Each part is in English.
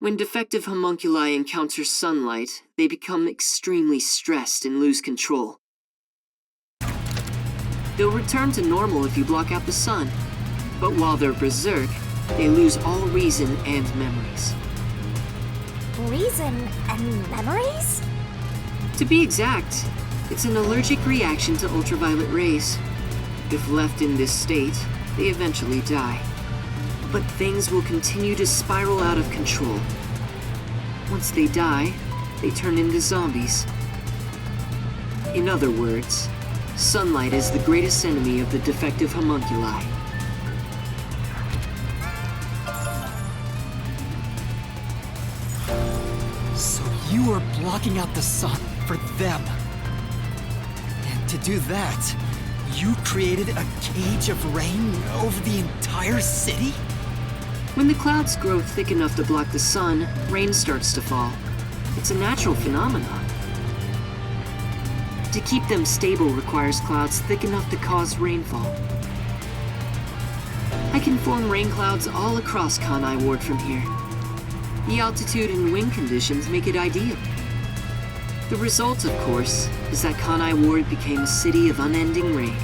When defective homunculi encounter sunlight, they become extremely stressed and lose control. They'll return to normal if you block out the sun, but while they're berserk, they lose all reason and memories. Reason and memories? To be exact, it's an allergic reaction to ultraviolet rays. If left in this state, they eventually die. But things will continue to spiral out of control. Once they die, they turn into zombies. In other words, sunlight is the greatest enemy of the defective homunculi. So you are blocking out the sun for them. And to do that, you created a cage of rain over the entire city? When the clouds grow thick enough to block the sun, rain starts to fall. It's a natural phenomenon. To keep them stable requires clouds thick enough to cause rainfall. I can form rain clouds all across Kanai Ward from here. The altitude and wind conditions make it ideal. The result, of course, is that Kanai Ward became a city of unending rain.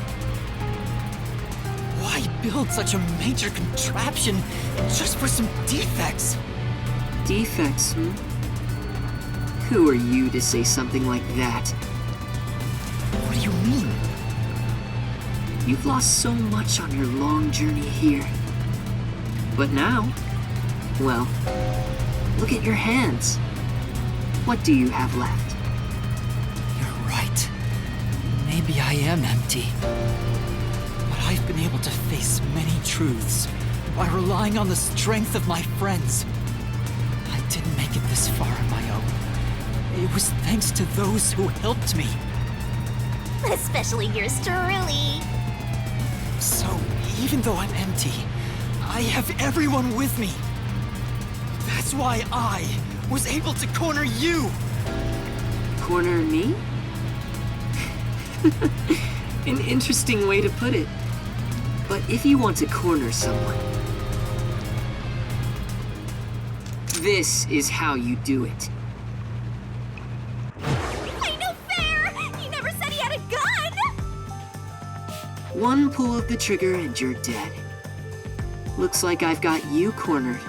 Why build such a major contraption just for some defects? Defects, hmm? Who are you to say something like that? What do you mean? You've lost so much on your long journey here. But now, well, look at your hands. What do you have left? You're right. Maybe I am empty. But I've been able to face many truths by relying on the strength of my friends. I didn't make it this far on my own. It was thanks to those who helped me. Especially yours truly. So, even though I'm empty, I have everyone with me. That's why I was able to corner you! Corner me? An interesting way to put it. But if you want to corner someone, this is how you do it. Ain't no fair! He never said he had a gun! One pull of the trigger and you're dead. Looks like I've got you cornered,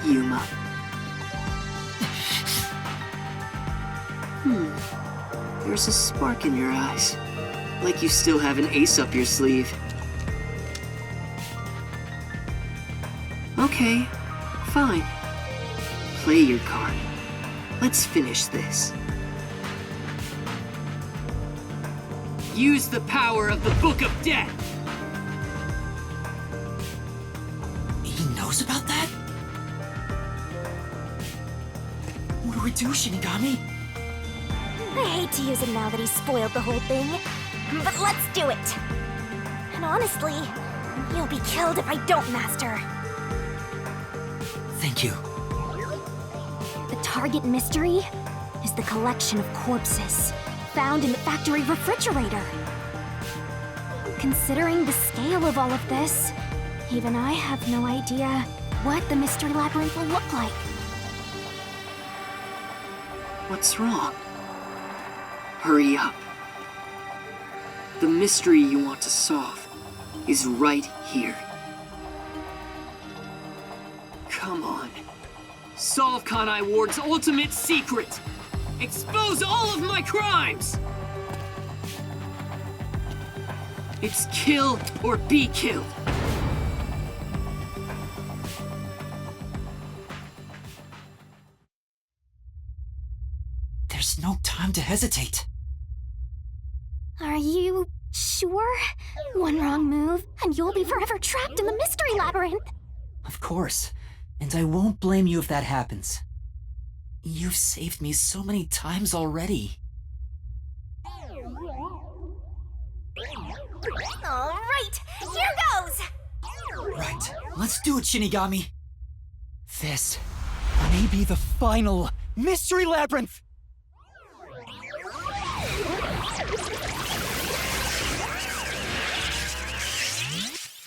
Yuma. There's a spark in your eyes. Like you still have an ace up your sleeve. Okay, fine. Play your card. Let's finish this. Use the power of the Book of Death! He knows about that? What do we do, Shinigami? I hate to use it now that he's spoiled the whole thing, but let's do it! And honestly, you'll be killed if I don't master. Thank you. The target mystery is the collection of corpses found in the factory refrigerator. Considering the scale of all of this, even I have no idea what the mystery labyrinth will look like. What's wrong? Hurry up. The mystery you want to solve is right here. Come on. Solve Kanai Ward's ultimate secret! Expose all of my crimes! It's kill or be killed. There's no time to hesitate. Are you sure? One wrong move, and you'll be forever trapped in the mystery labyrinth. Of course. And I won't blame you if that happens. You've saved me so many times already. All right, here goes! Right, let's do it, Shinigami. This may be the final mystery labyrinth!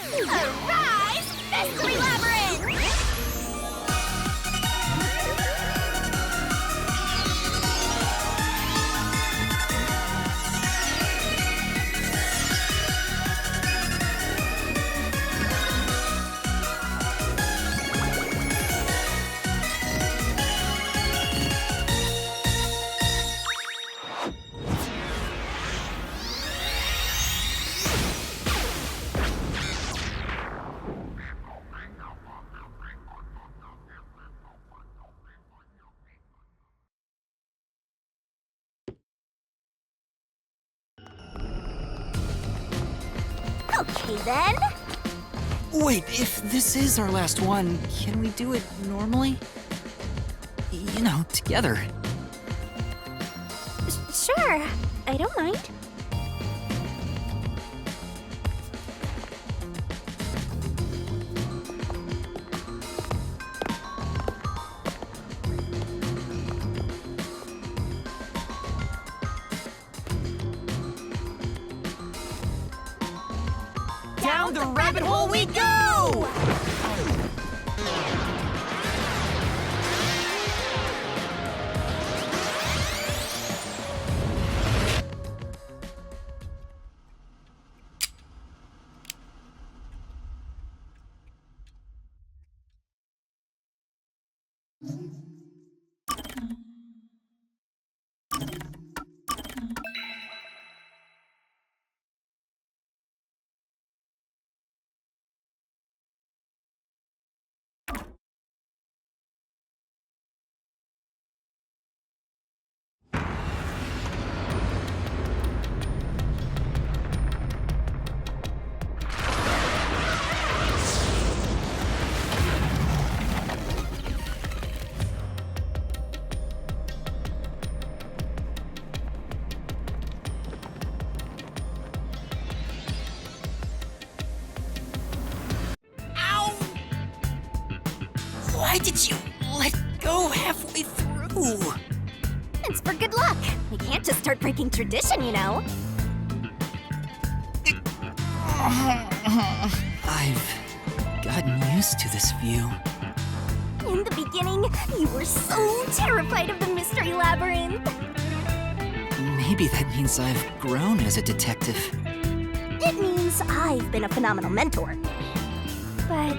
Arise, mystery labyrinth! Okay then. Wait, if this is our last one, can we do it normally? You know, together. Sure, I don't mind. Down the rabbit hole we go! Why did you let go halfway through? It's for good luck. We can't just start breaking tradition, you know. I've gotten used to this view. In the beginning, you were so terrified of the mystery labyrinth. Maybe that means I've grown as a detective. It means I've been a phenomenal mentor. But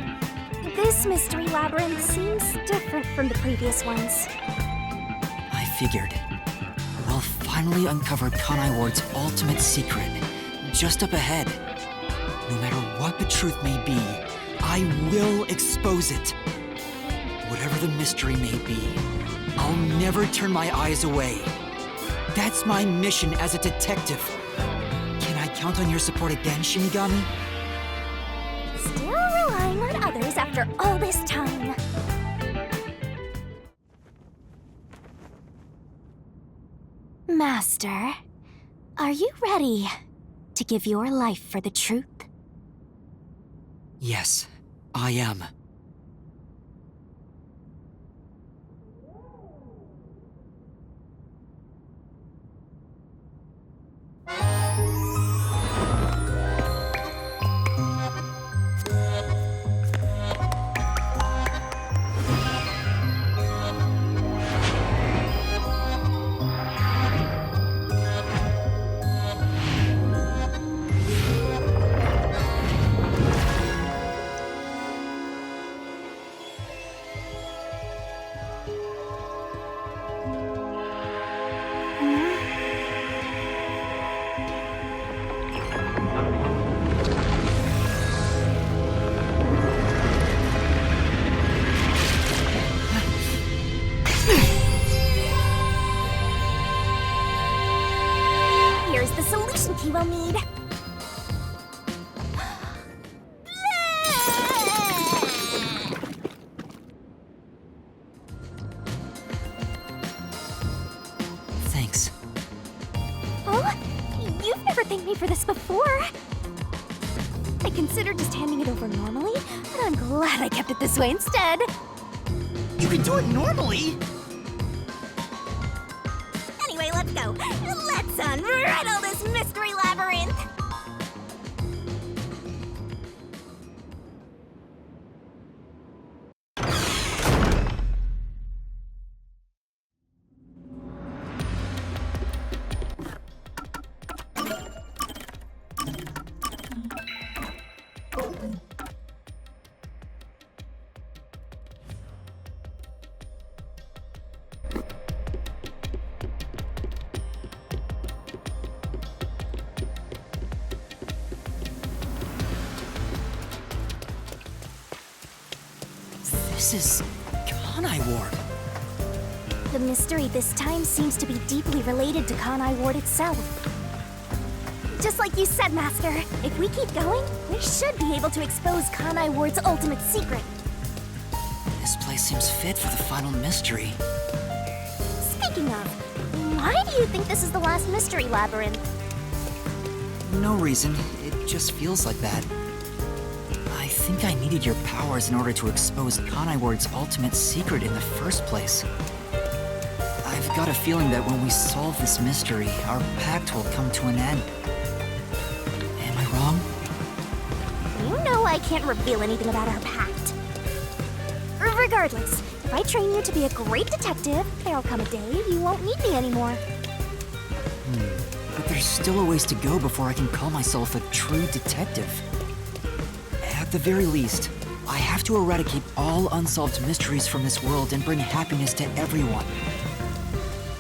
this mystery labyrinth seems different from the previous ones. I figured. We'll finally uncover Kanai Ward's ultimate secret, just up ahead. No matter what the truth may be, I will expose it. Whatever the mystery may be, I'll never turn my eyes away. That's my mission as a detective. Can I count on your support again, Shinigami? Still relying on others after all this time. Master, are you ready to give your life for the truth? Yes, I am. Here's the solution key we'll need. Thanks. Oh, you've never thanked me for this before. I considered just handing it over normally, but I'm glad I kept it this way instead. You can do it normally! Anyway, let's go. Let's unriddle this mystery labyrinth. This is Kanai Ward. The mystery this time seems to be deeply related to Kanai Ward itself. Just like you said, Master, if we keep going, we should be able to expose Kanai Ward's ultimate secret. This place seems fit for the final mystery. Speaking of, why do you think this is the last mystery labyrinth? No reason, it just feels like that. I think I needed your powers in order to expose Kanai Ward's ultimate secret in the first place. I've got a feeling that when we solve this mystery, our pact will come to an end. Am I wrong? You know I can't reveal anything about our pact. Regardless, if I train you to be a great detective, there'll come a day you won't need me anymore. But there's still a ways to go before I can call myself a true detective. At the very least, I have to eradicate all unsolved mysteries from this world and bring happiness to everyone.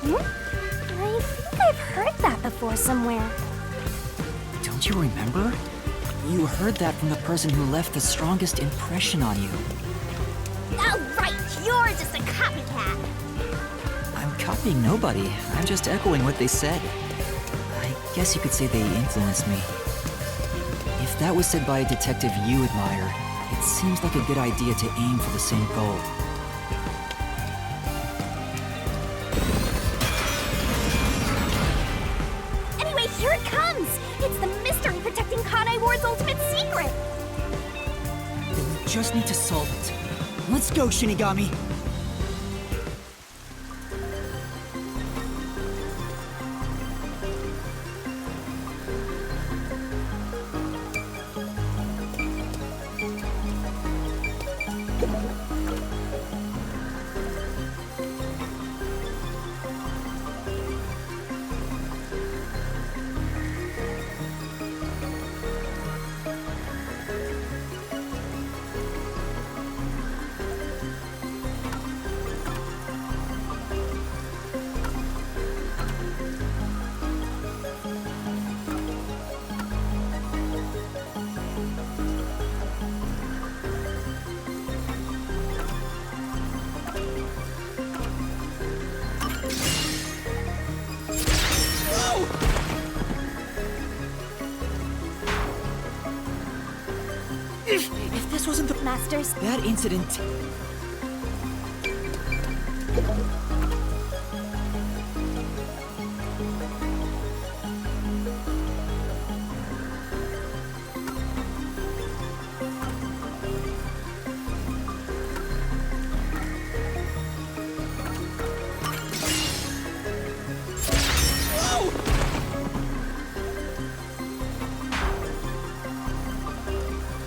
I think I've heard that before somewhere. Don't you remember? You heard that from the person who left the strongest impression on you. Oh, right! You're just a copycat! I'm copying nobody. I'm just echoing what they said. I guess you could say they influenced me. If that was said by a detective you admire, it seems like a good idea to aim for the same goal. Anyway, here it comes! It's the mystery protecting Kanai Ward's ultimate secret! Then we just need to solve it. Let's go, Shinigami! If this wasn't the Masters, that incident...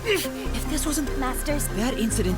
If this wasn't Masters, that incident...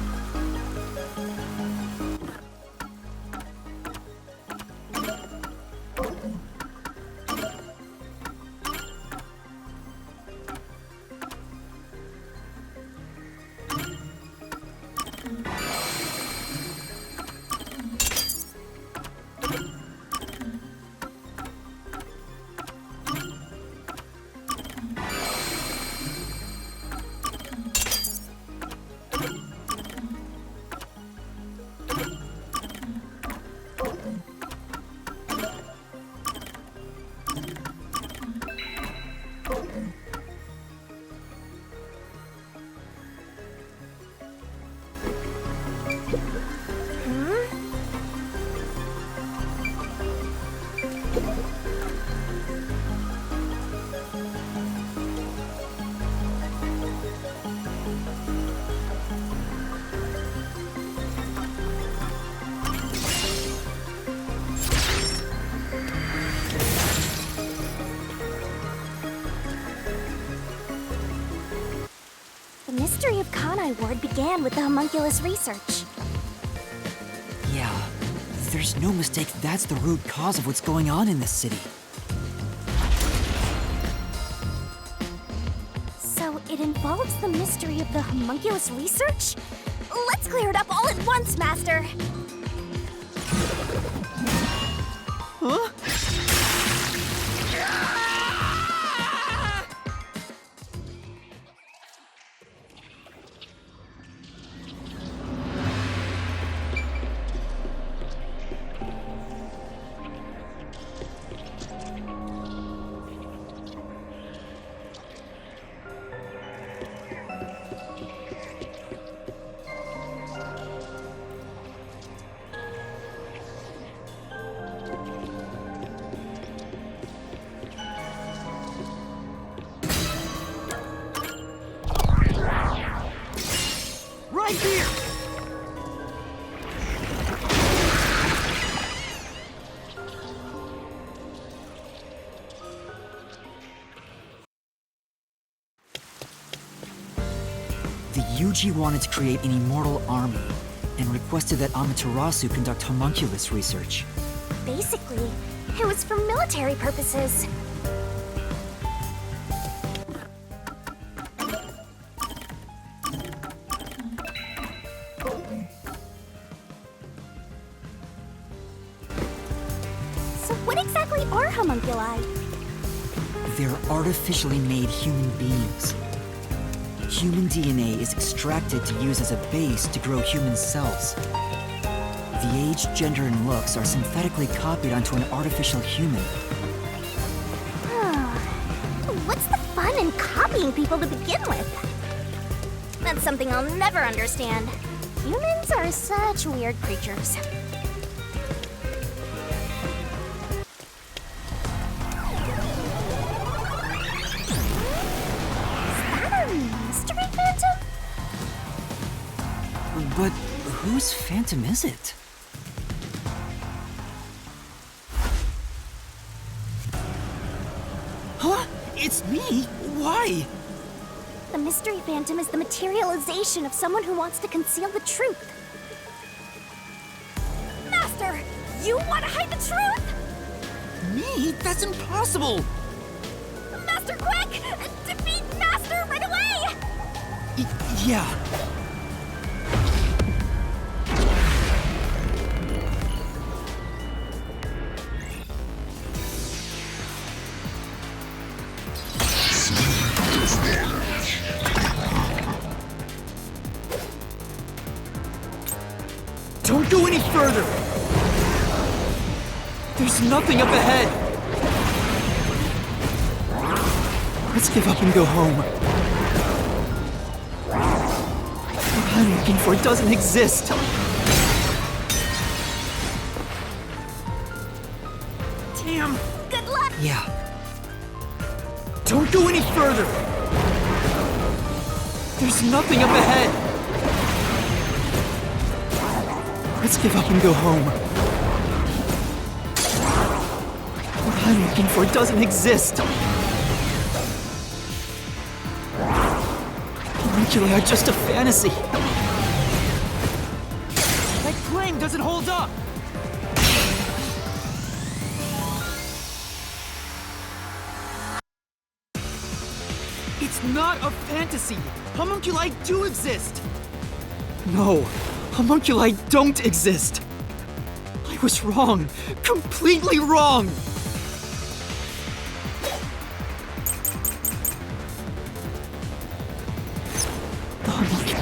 the mystery of Kanai Ward began with the homunculus research. Yeah, there's no mistake that's the root cause of what's going on in this city. So it involves the mystery of the homunculus research? Let's clear it up all at once, Master! Huh? Yuji wanted to create an immortal army, and requested that Amaterasu conduct homunculus research. Basically, it was for military purposes. So what exactly are homunculi? They're artificially made human beings. Human DNA is extracted to use as a base to grow human cells. The age, gender, and looks are synthetically copied onto an artificial human. What's the fun in copying people to begin with? That's something I'll never understand. Humans are such weird creatures. Mystery Phantom? But whose phantom is it? Huh? It's me? Why? The Mystery Phantom is the materialization of someone who wants to conceal the truth. Master, you want to hide the truth? Me? That's impossible! Master, quick! Defeat Master right away! Yeah. Don't go any further! There's nothing up ahead! Let's give up and go home. What I'm looking for doesn't exist! Damn! Good luck! Yeah. Don't go any further! There's nothing up ahead! Let's give up and go home. What I'm looking for doesn't exist! Homunculi are just a fantasy! That claim doesn't hold up! It's not a fantasy! Homunculi do exist! No, homunculi don't exist! I was wrong! Completely wrong! The homunculi...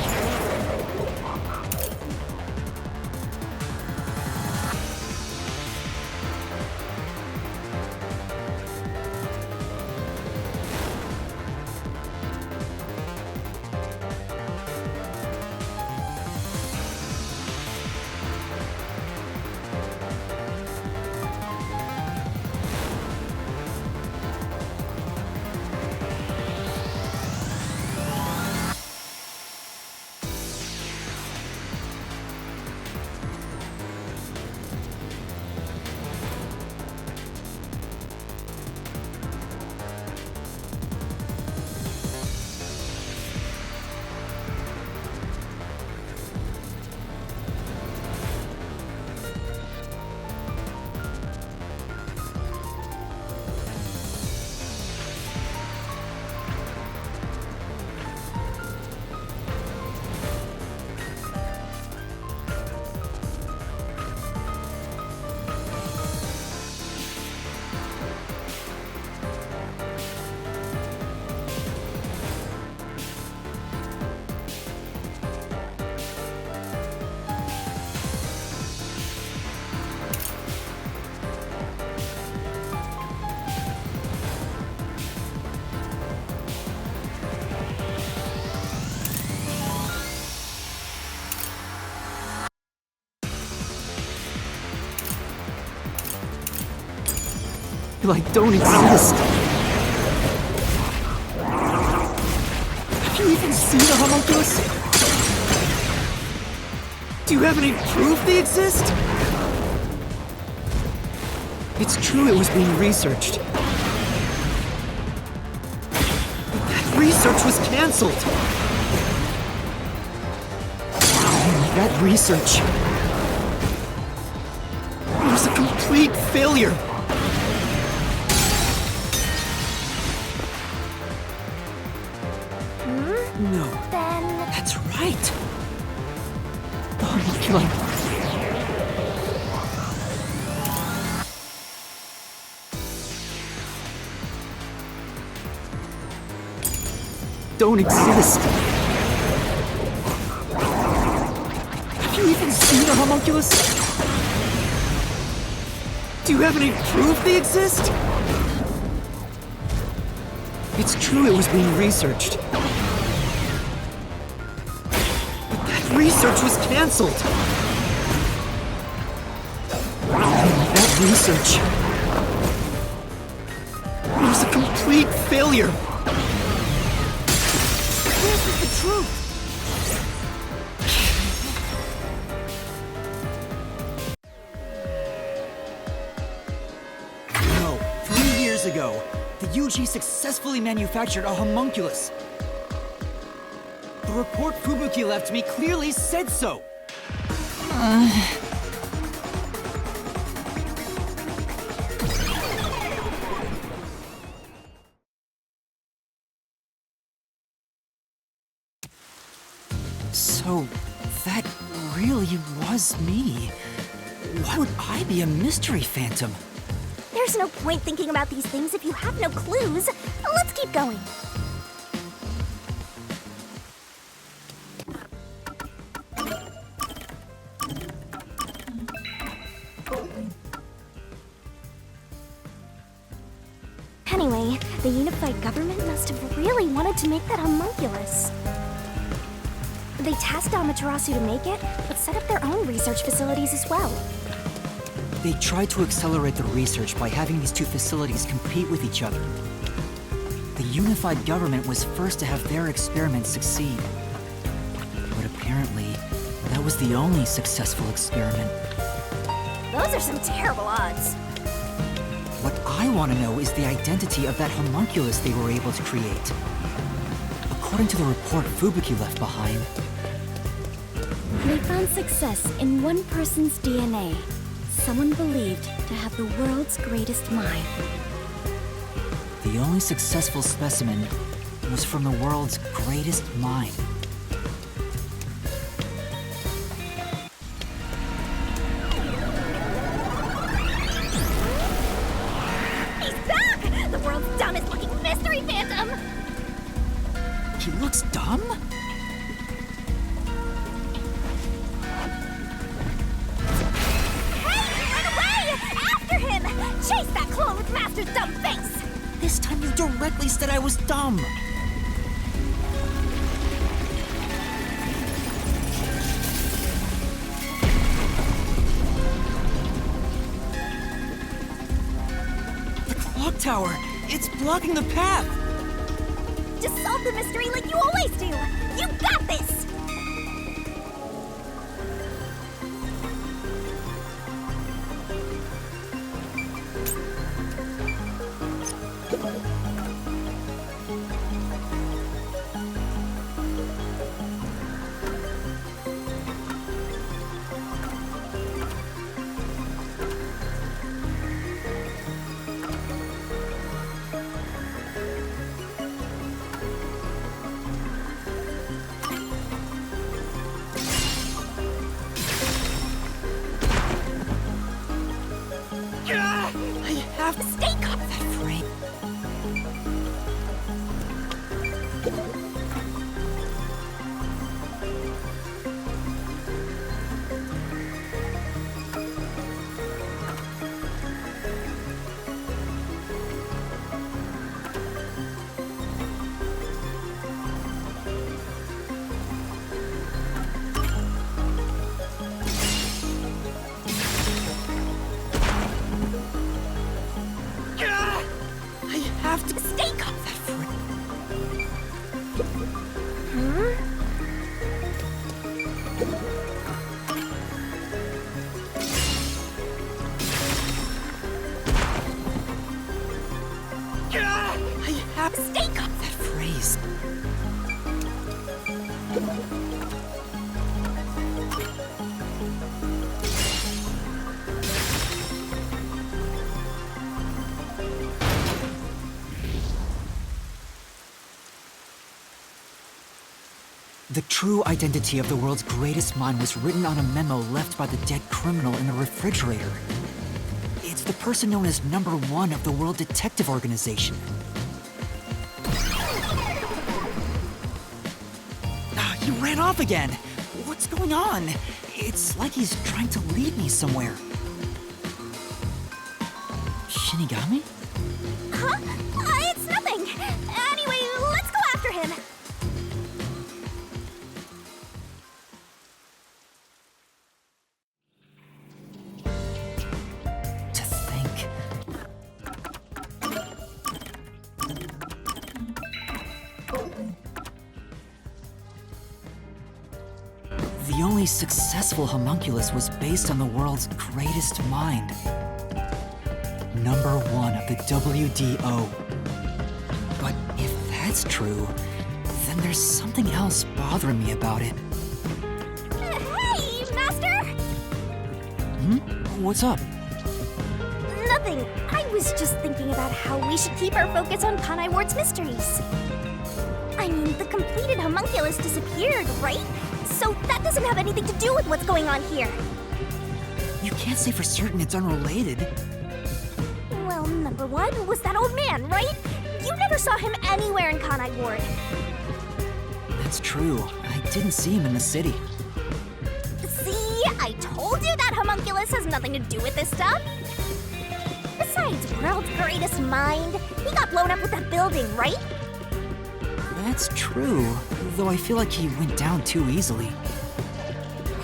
like don't exist. Have you even seen a homunculus? Do you have any proof they exist? It's true it was being researched. But that research was cancelled. That research was a complete failure. No, Then... that's right. The homunculi. Don't exist. Have you even seen a homunculus? Do you have any proof they exist? It's true it was being researched. But that research was cancelled. That research was a complete failure. This is the truth. No, 3 years ago, the UG successfully manufactured a homunculus. The report Fubuki left me clearly said so. So, that really was me. Why would I be a mystery phantom? There's no point thinking about these things if you have no clues. Let's keep going. Anyway, the unified government must have really wanted to make that homunculus. They tasked Amaterasu to make it, but set up their own research facilities as well. They tried to accelerate the research by having these two facilities compete with each other. The unified government was first to have their experiments succeed. But apparently, that was the only successful experiment. Those are some terrible odds. What I want to know is the identity of that homunculus they were able to create. According to the report Fubuki left behind, they found success in one person's DNA. Someone believed to have the world's greatest mind. the only successful specimen was from the world's greatest mind. He's back! The world's dumbest looking mystery phantom! He looks dumb? Hey! Run away! After him! Chase that clone with Master's dumb face! This time you directly said I was dumb. The clock tower! It's blocking the path! Just solve the mystery like you always do! You got this! I have to Stay calm! that frame. I have to Stay calm! that frame. I have to Stay calm! that phrase. The true identity of the world's greatest mind was written on a memo left by the dead criminal in the refrigerator. It's the person known as Number One of the World Detective Organization. He ran off again! What's going on? It's like he's trying to lead me somewhere. Shinigami? Huh? It's nothing! Anyway, let's go after him! To think... The only successful homunculus was based on the world's greatest mind. Number one of the WDO. But if that's true, then there's something else bothering me about it. Hey, Master! What's up? Nothing. I was just thinking about how we should keep our focus on Kanai Ward's mysteries. I mean, the completed homunculus disappeared, right? So that doesn't have anything to do with what's going on here. You can't say for certain it's unrelated. Well, number one was that old man, right? You never saw him anywhere in Kanai Ward. That's true. I didn't see him in the city. See? I told you that homunculus has nothing to do with this stuff. Besides, world's greatest mind, he got blown up with that building, right? That's true, though I feel like he went down too easily.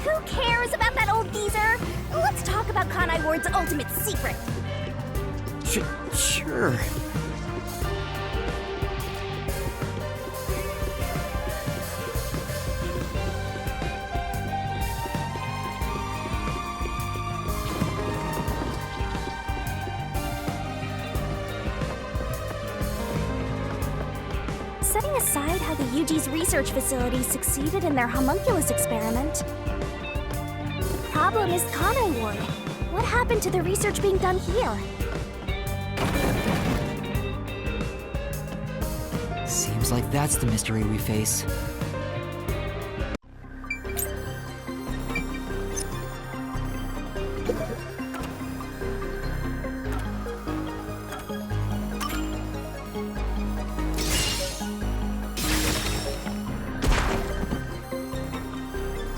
Who cares about that old geezer? Let's talk about Kanai Ward's ultimate secret. Sure. Setting aside how the UG's research facility succeeded in their homunculus experiment, the problem is Kanai Ward. What happened to the research being done here? Seems like that's the mystery we face.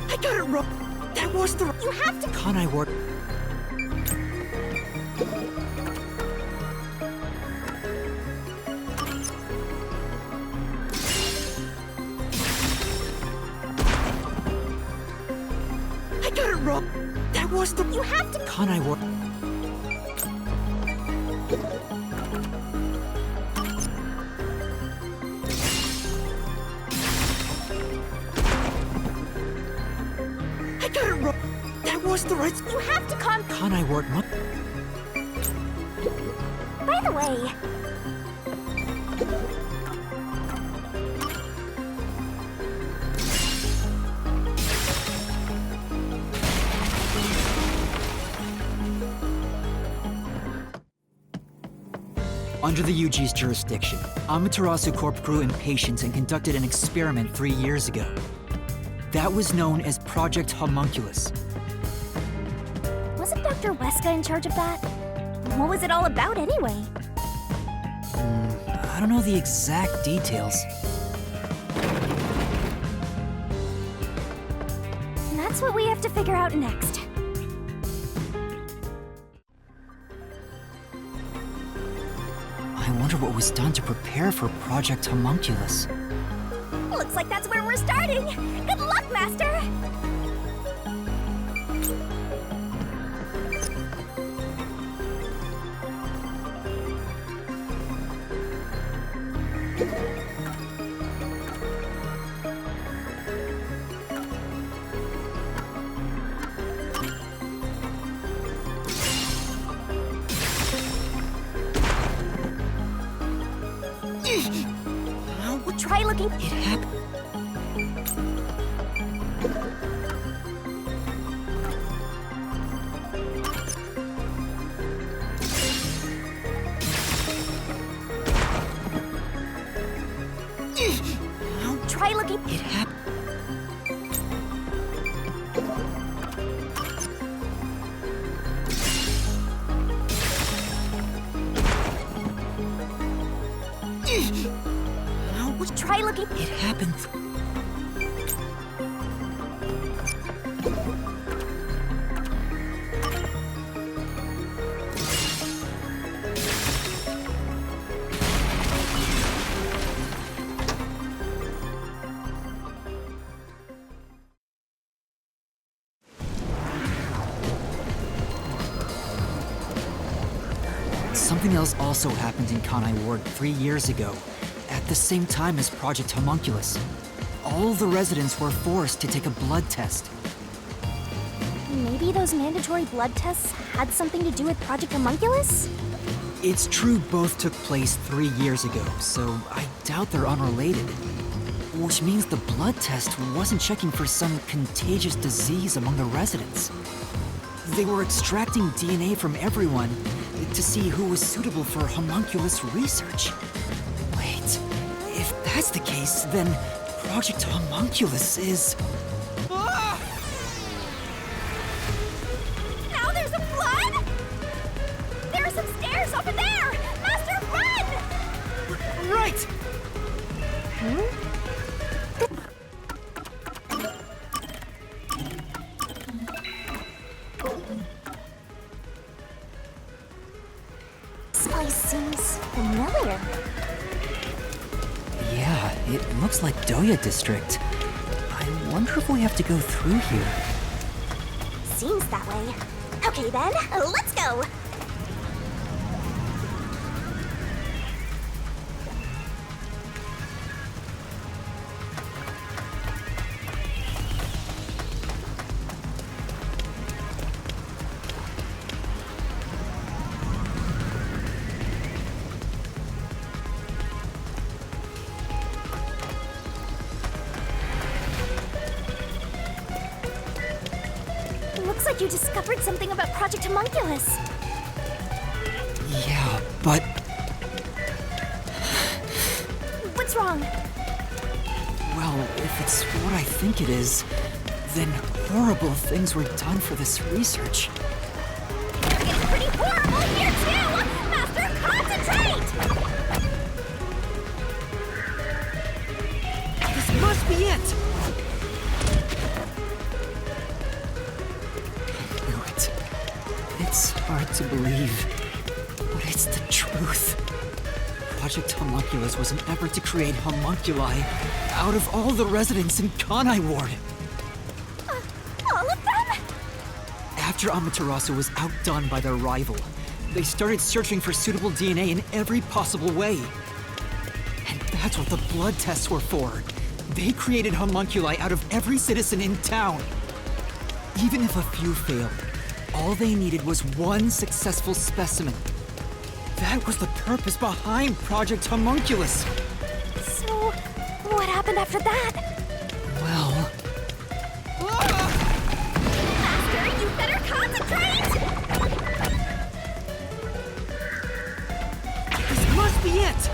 I got it wrong! That was the... You have to... Kanai Ward... I got it wrong! That was the... You have to... Kanai Ward... I got it wrong! That was the right... You have to calm... Kanai Ward... By the way... Under the UG's jurisdiction, Amaterasu Corp grew impatient and conducted an experiment 3 years ago. That was known as Project Homunculus. Wasn't Dr. Weska in charge of that? What was it all about anyway? I don't know the exact details. And that's what we have to figure out next. I wonder what was done to prepare for Project Homunculus. Looks like that's where we're starting! Good luck, Master! We'll try looking... It happened. Try looking... It happened. Try looking. It happened. Something else also happened in Kanai Ward 3 years ago, at the same time as Project Homunculus. All the residents were forced to take a blood test. Maybe those mandatory blood tests had something to do with Project Homunculus? It's true both took place 3 years ago, so I doubt they're unrelated. Which means the blood test wasn't checking for some contagious disease among the residents. They were extracting DNA from everyone to see who was suitable for homunculus research. Wait, if that's the case, then Project Homunculus is... Now there's a flood? There are some stairs over there! Master, run! Right! This place seems familiar. Yeah, it looks like Doya District. I wonder if we have to go through here. Seems that way. Okay then, let's go! Looks like you discovered something about Project Homunculus. Yeah, but... What's wrong? Well, if it's what I think it is, then horrible things were done for this research. It's pretty horrible here too! Master, concentrate! This must be it! I knew it. It's hard to believe, but it's the truth. Project Homunculus was an effort to create homunculi out of all the residents in Kanai Ward. All of them? After Amaterasu was outdone by their rival, they started searching for suitable DNA in every possible way. And that's what the blood tests were for. They created homunculi out of every citizen in town. Even if a few failed, all they needed was one successful specimen. That was the purpose behind Project Homunculus. So, what happened after that? Well... Master, you better concentrate! This must be it!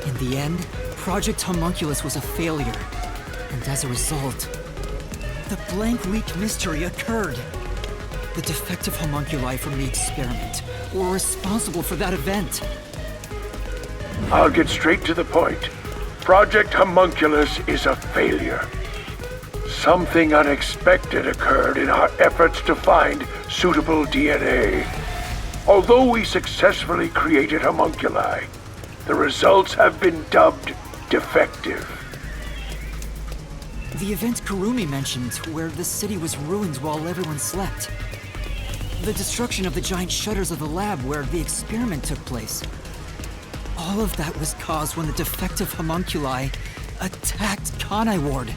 In the end, Project Homunculus was a failure. And as a result, the blank week mystery occurred. The defective homunculi from the experiment were responsible for that event. I'll get straight to the point. Project Homunculus is a failure. Something unexpected occurred in our efforts to find suitable DNA. Although we successfully created homunculi, the results have been dubbed defective. The event Kurumi mentioned, where the city was ruined while everyone slept. The destruction of the giant shutters of the lab where the experiment took place. All of that was caused when the defective homunculi attacked Kanai Ward.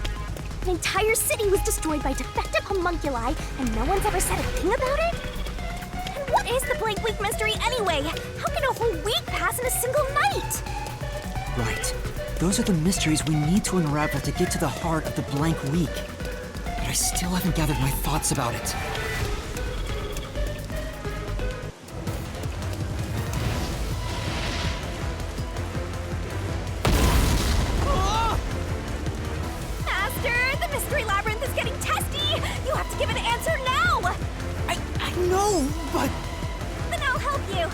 An entire city was destroyed by defective homunculi, and no one's ever said a thing about it? And what is the blank week mystery anyway? How can a whole week pass in a single night? Right. Those are the mysteries we need to unravel to get to the heart of the blank week. But I still haven't gathered my thoughts about it. Master, the mystery labyrinth is getting testy! You have to give an answer now! I know, but... Then I'll help you.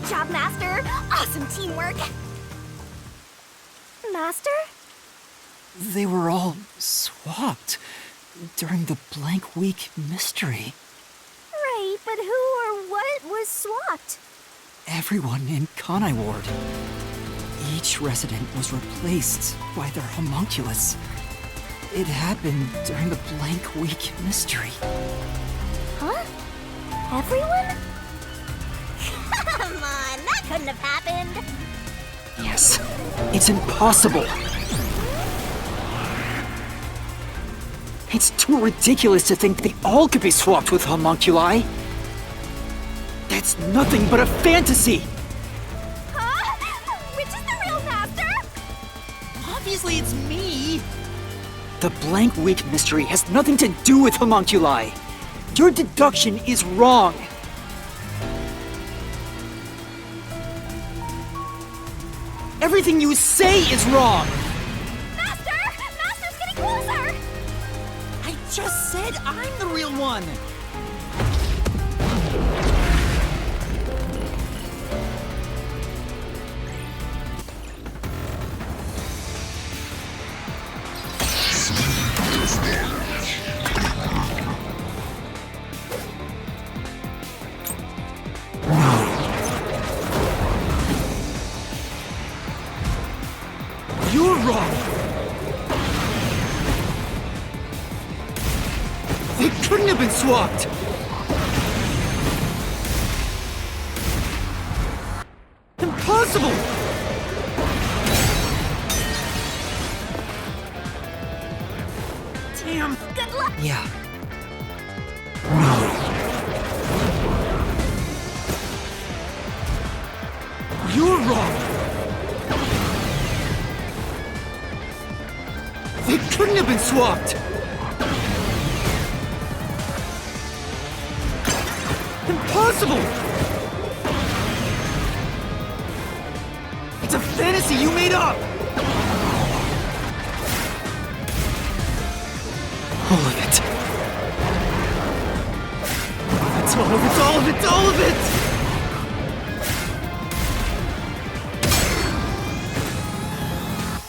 job, Master! Awesome teamwork! Master? They were all swapped during the blank week mystery. Right, but who or what was swapped? Everyone in Kanai Ward. Each resident was replaced by their homunculus. It happened during the blank week mystery. Huh? Everyone? Come on, that couldn't have happened! Yes, it's impossible. It's too ridiculous to think they all could be swapped with homunculi. That's nothing but a fantasy! Huh? Which is the real Master? Obviously it's me! The blank week mystery has nothing to do with homunculi. Your deduction is wrong. Everything you say is wrong! Master! Master's getting closer! I just said I'm the real one! You're wrong! They couldn't have been swapped! Impossible! Damn! Good luck! Yeah. You're wrong! They couldn't have been swapped! Impossible! It's a fantasy you made up! All of it. It's all of it, all of it, all of it!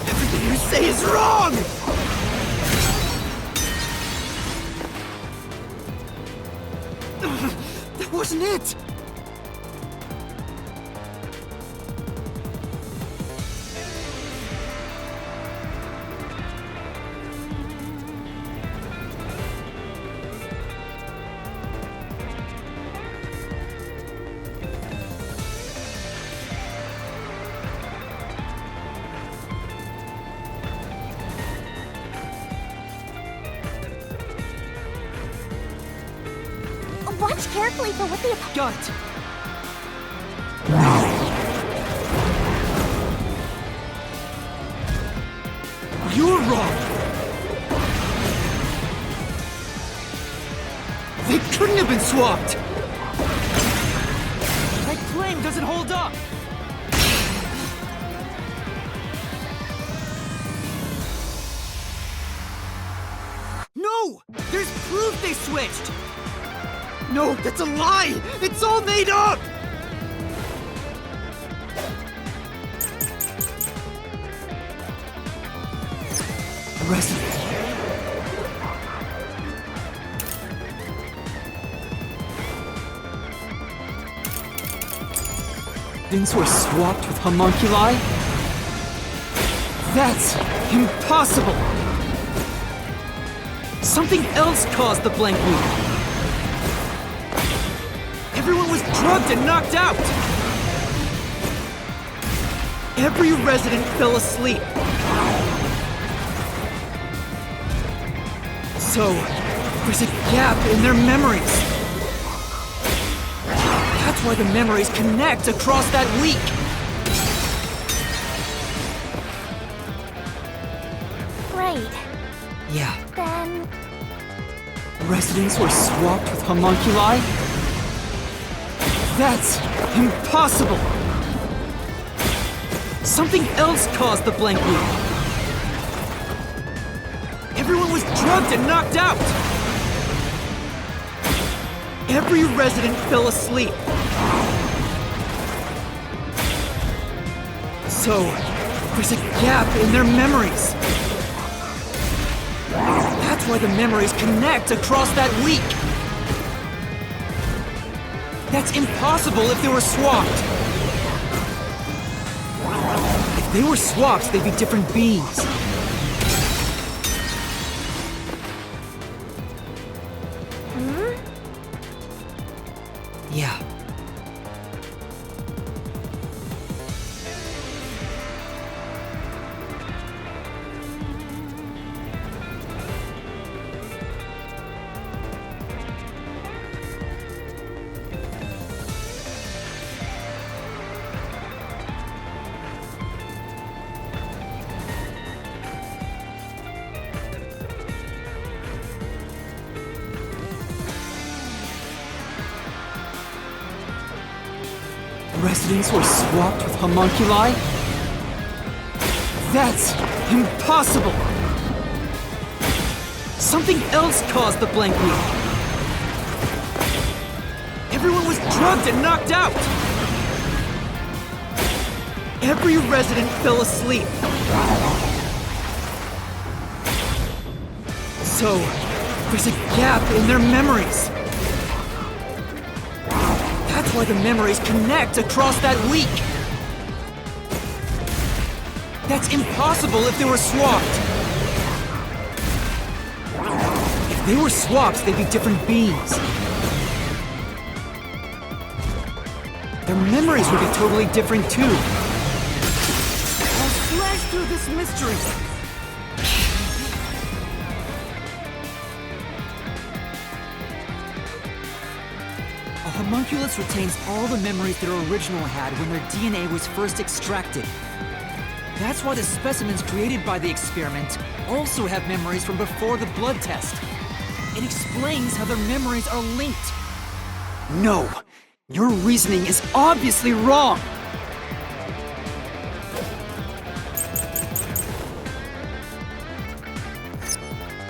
Everything you say is wrong! That wasn't it! Watch carefully for what the... Got it! You're wrong! They couldn't have been swapped! That claim doesn't hold up! No! There's proof they switched! No, that's a lie! It's all made up! Resident. Things were swapped with homunculi? That's impossible! Something else caused the blank week. Everyone was drugged and knocked out! Every resident fell asleep. So, there's a gap in their memories. That's why the memories connect across that week. Right. Yeah. Then... Residents were swapped with homunculi? That's impossible! Something else caused the blank week. Everyone was drugged and knocked out! Every resident fell asleep. So, there's a gap in their memories. That's why the memories connect across that week. That's impossible if they were swapped. If they were swapped, they'd be different beings. Yeah. Residents were swapped with homunculi? That's impossible! Something else caused the blank week. Everyone was drugged and knocked out! Every resident fell asleep. So, there's a gap in their memories. That's why the memories connect across that week. That's impossible if they were swapped. If they were swapped, they'd be different beings. Their memories would be totally different too. I'll slash through this mystery. A homunculus retains all the memories their original had when their DNA was first extracted. That's why the specimens created by the experiment also have memories from before the blood test. It explains how their memories are linked. No! Your reasoning is obviously wrong!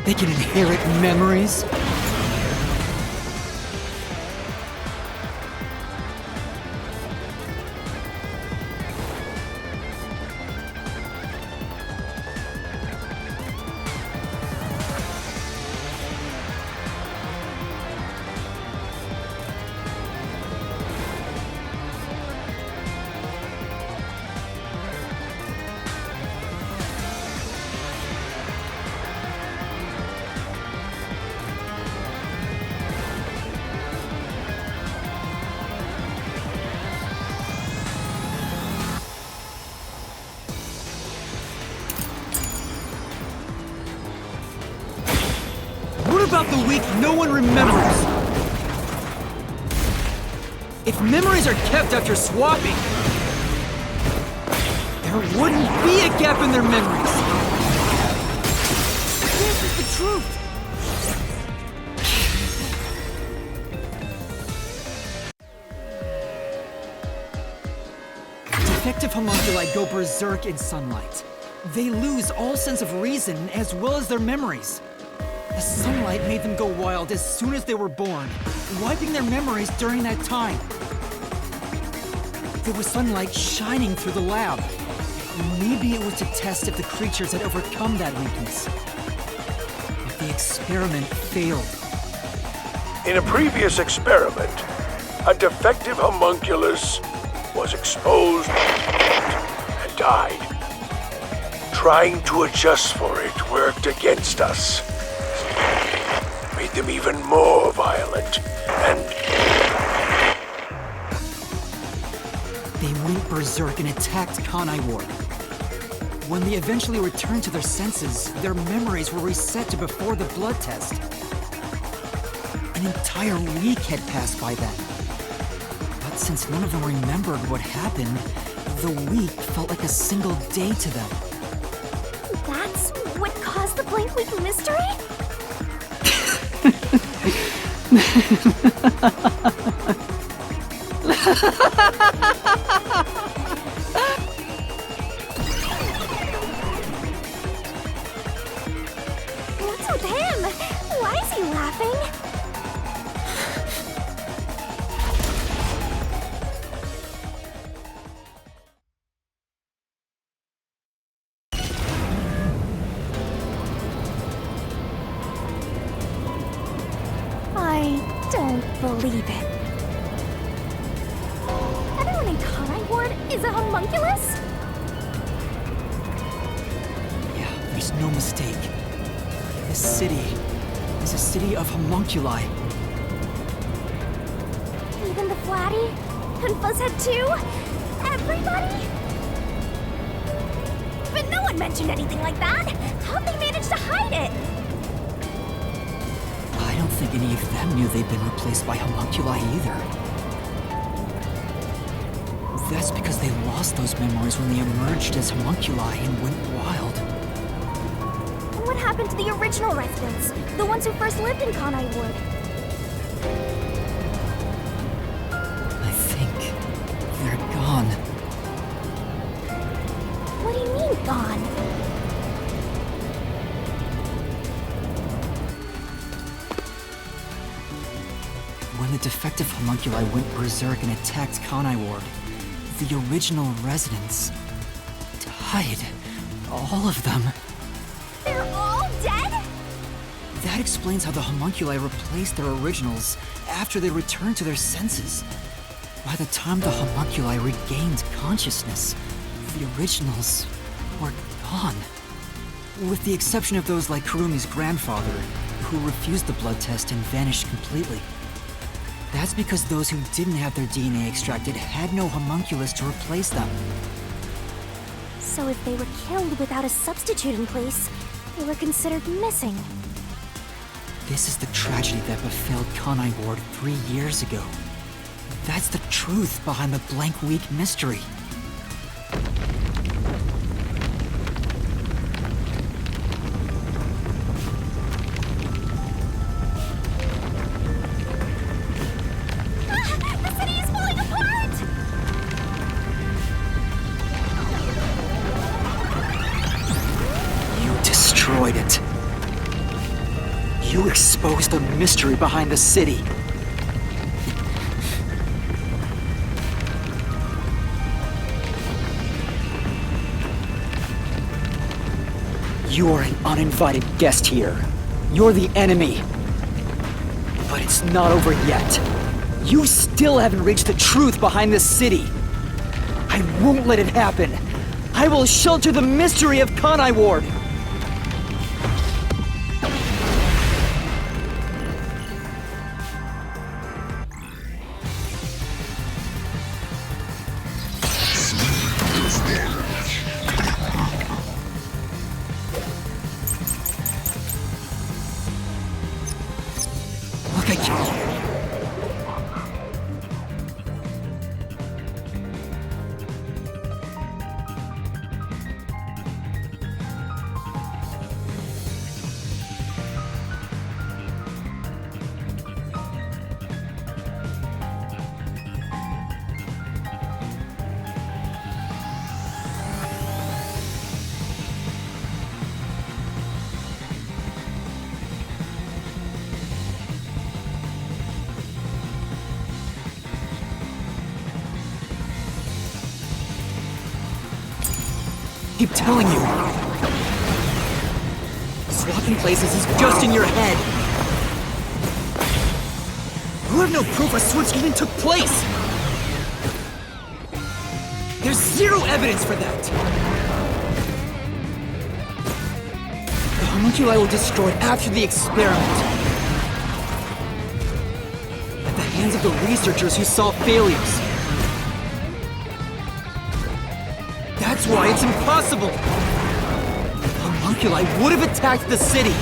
They can inherit memories? What about the week no one remembers? If memories are kept after swapping, there wouldn't be a gap in their memories. This is the truth. Defective homunculi go berserk in sunlight. They lose all sense of reason as well as their memories. The sunlight made them go wild as soon as they were born, wiping their memories during that time. There was sunlight shining through the lab. Maybe it was to test if the creatures had overcome that weakness. But the experiment failed. In a previous experiment, a defective homunculus was exposed and died. Trying to adjust for it worked against us. Made them even more violent, and They went berserk and attacked Kanai Ward. When they eventually returned to their senses, their memories were reset to before the blood test. An entire week had passed by then. But since none of them remembered what happened, the week felt like a single day to them. That's what caused the blank week mystery? What's with him? Why is he laughing? believe it. Everyone in Kanai Ward is a homunculus? Yeah, there's no mistake. This city is a city of homunculi. Even the Flatty? And Fuzzhead too? Everybody? But no one mentioned anything like that! How'd they manage to hide it? I don't think any of them knew they'd been replaced by homunculi either. That's because they lost those memories when they emerged as homunculi and went wild. And what happened to the original residents? The ones who first lived in Kanai Ward? I think they're gone. What do you mean, gone? When the defective homunculi went berserk and attacked Kanai Ward, the original residents died. All of them. They're all dead? That explains how the homunculi replaced their originals after they returned to their senses. By the time the homunculi regained consciousness, the originals were gone. With the exception of those like Kurumi's grandfather, who refused the blood test and vanished completely. That's because those who didn't have their DNA extracted had no homunculus to replace them. So if they were killed without a substitute in place, they were considered missing. This is the tragedy that befell Kanai Ward 3 years ago. That's the truth behind the Blank Week mystery. The city is falling apart! You destroyed it. You exposed the mystery behind the city. You are an uninvited guest here. You're the enemy. But it's not over yet. You still haven't reached the truth behind this city. I won't let it happen. I will shelter the mystery of Kanai Ward. Look at you. Keep telling you. Swapping places is just in your head. You have no proof a switch even took place. There's zero evidence for that. The homunculi were destroyed after the experiment. At the hands of the researchers who saw failures. That's why it's impossible! Homunculi would have attacked the city!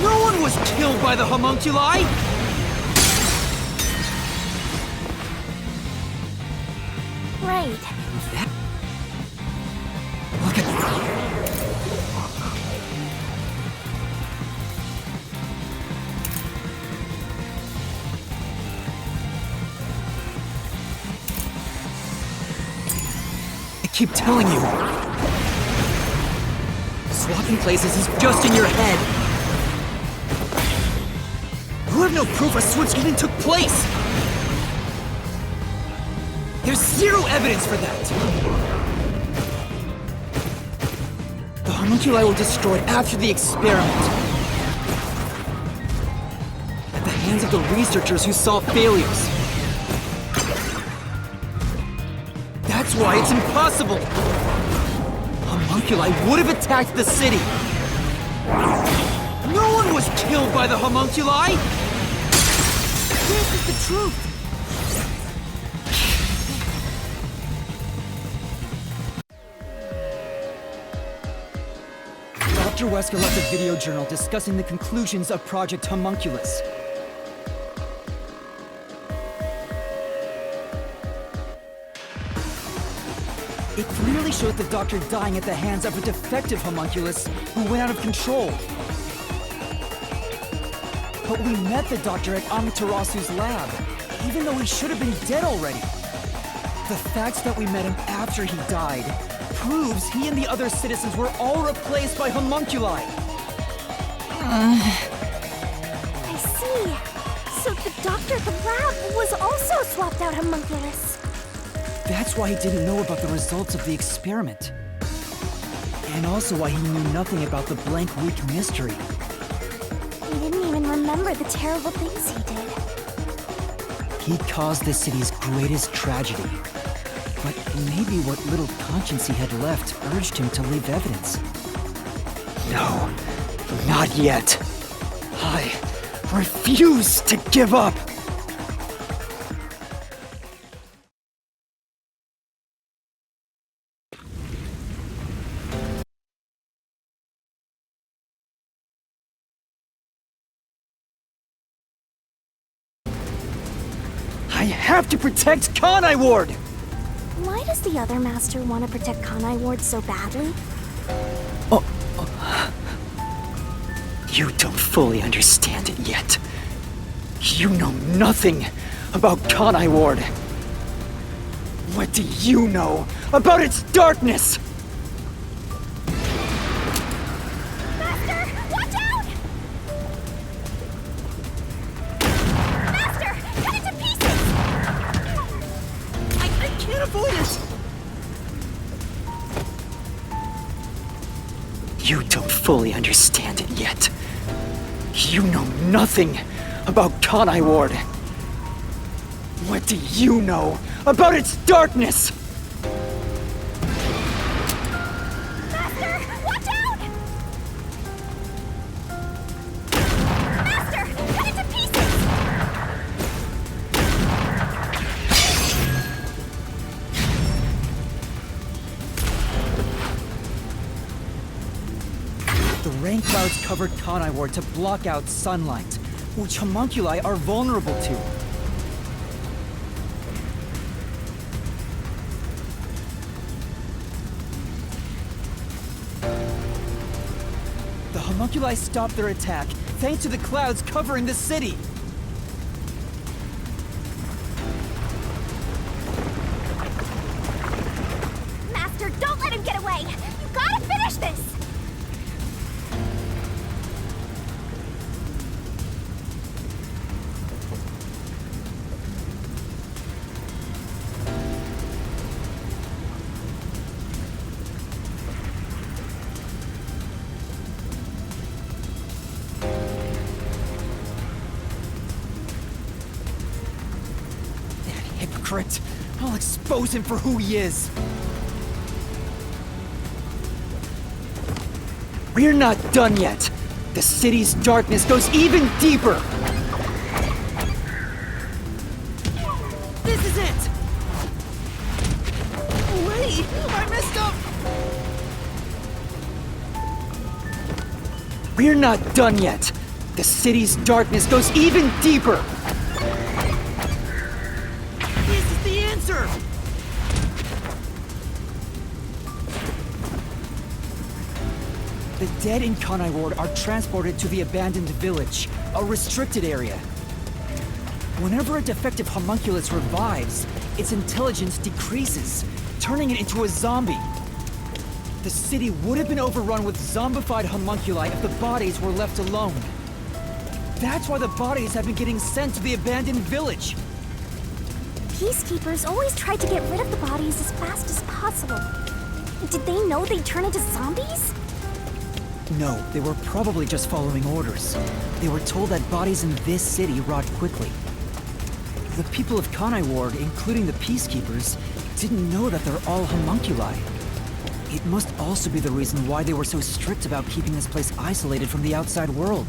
No one was killed by the homunculi! Right. That... Look at... I keep telling you. Swapping places is just in your head. You have no proof a switch even took place. There's zero evidence for that. The homunculi were destroyed after the experiment. At the hands of the researchers who saw failures. That's why it's impossible! Homunculi would have attacked the city! No one was killed by the homunculi! This is the truth! Dr. Wesker left a video journal discussing the conclusions of Project Homunculus. It clearly shows the Doctor dying at the hands of a defective homunculus who went out of control. But we met the Doctor at Amaterasu's lab, even though he should have been dead already. The fact that we met him after he died proves he and the other citizens were all replaced by homunculi. I see. So the doctor at the lab was also swapped out homunculus. That's why he didn't know about the results of the experiment. And also why he knew nothing about the blank week mystery. He didn't even remember the terrible things he did. He caused the city's greatest tragedy. But maybe what little conscience he had left urged him to leave evidence. No, not yet. I refuse to give up! I have to protect Kanai Ward! Why does the other master want to protect Kanai Ward so badly? You don't fully understand it yet. You know nothing about Kanai Ward. What do you know about its darkness? Master, watch out! Master, cut it to pieces! I can't avoid it! You don't fully understand it yet. You know nothing about Kanai Ward. What do you know about its darkness? Master, watch out! Master, cut it to pieces! The rain clouds covered Kanai Ward to block out sunlight, which homunculi are vulnerable to. The homunculi stopped their attack thanks to the clouds covering the city. Master, don't let him get away! You gotta finish this! Hypocrite! I'll expose him for who he is! We're not done yet! The city's darkness goes even deeper! This is it! Wait! I messed up! We're not done yet! The city's darkness goes even deeper! This is the answer! The dead in Kanai Ward are transported to the abandoned village, a restricted area. Whenever a defective homunculus revives, its intelligence decreases, turning it into a zombie. The city would have been overrun with zombified homunculi if the bodies were left alone. That's why the bodies have been getting sent to the abandoned village. Peacekeepers always tried to get rid of the bodies as fast as possible. Did they know they'd turn into zombies? No, they were probably just following orders. They were told that bodies in this city rot quickly. The people of Kanai Ward, including the Peacekeepers, didn't know that they're all homunculi. It must also be the reason why they were so strict about keeping this place isolated from the outside world.